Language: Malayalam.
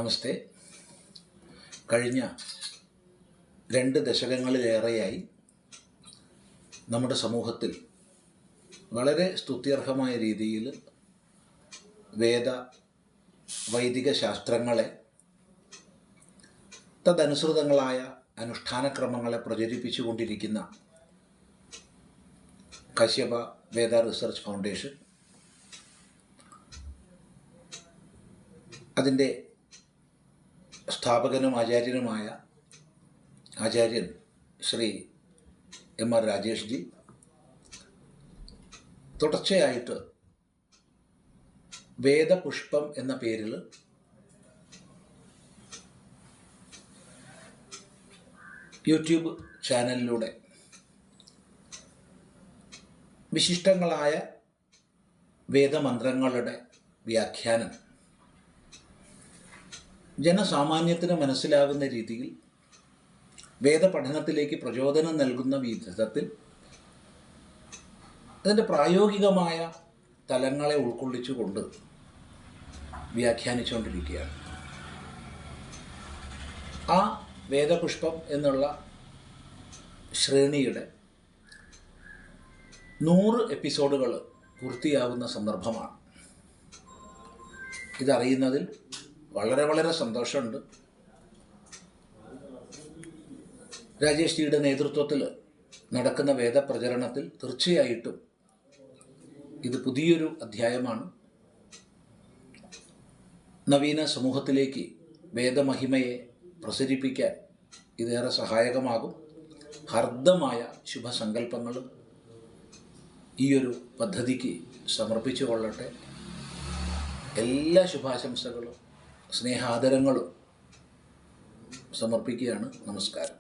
നമസ്തേ. കഴിഞ്ഞ 2 ദശകങ്ങളിലേറെയായി നമ്മുടെ സമൂഹത്തിൽ വളരെ സ്തുത്യർഹമായ രീതിയിൽ വൈദിക ശാസ്ത്രങ്ങളെ തദനുസൃതങ്ങളായ അനുഷ്ഠാനക്രമങ്ങളെ പ്രചരിപ്പിച്ചുകൊണ്ടിരിക്കുന്ന കശ്യപ വേദ റിസർച്ച് ഫൗണ്ടേഷൻ, അതിൻ്റെ സ്ഥാപകനും ആചാര്യനുമായ ആചാര്യൻ ശ്രീ എം.ആർ. രാജേഷ് ജി തുടർച്ചയായിട്ട് വേദപുഷ്പം എന്ന പേരിൽ യൂട്യൂബ് ചാനലിലൂടെ വിശിഷ്ടങ്ങളായ വേദമന്ത്രങ്ങളുടെ വ്യാഖ്യാനം ജനസാമാന്യത്തിന് മനസ്സിലാകുന്ന രീതിയിൽ വേദപഠനത്തിലേക്ക് പ്രചോദനം നൽകുന്ന വിധത്തിൽ അതിൻ്റെ പ്രായോഗികമായ തലങ്ങളെ ഉൾക്കൊള്ളിച്ചുകൊണ്ട് വ്യാഖ്യാനിച്ചുകൊണ്ടിരിക്കുകയാണ്. ആ വേദപുഷ്പം എന്നുള്ള ശ്രേണിയുടെ 100 എപ്പിസോഡുകൾ പൂർത്തിയാകുന്ന സന്ദർഭമാണ്. ഇതറിയുന്നതിൽ വളരെ സന്തോഷമുണ്ട്. രാജേഷ് ജിയുടെ നേതൃത്വത്തിൽ നടക്കുന്ന വേദപ്രചരണത്തിൽ തീർച്ചയായിട്ടും ഇത് പുതിയൊരു അധ്യായമാണ്. നവീന സമൂഹത്തിലേക്ക് വേദമഹിമയെ പ്രസരിപ്പിക്കാൻ ഇതേറെ സഹായകമാകും. ഹാർദമായ ശുഭസങ്കല്പങ്ങളും ഈയൊരു പദ്ധതിക്ക് സമർപ്പിച്ചു കൊള്ളട്ടെ. എല്ലാ ശുഭാശംസകളും സ്നേഹാദരങ്ങളും സമർപ്പിക്കുകയാണ്. നമസ്കാരം.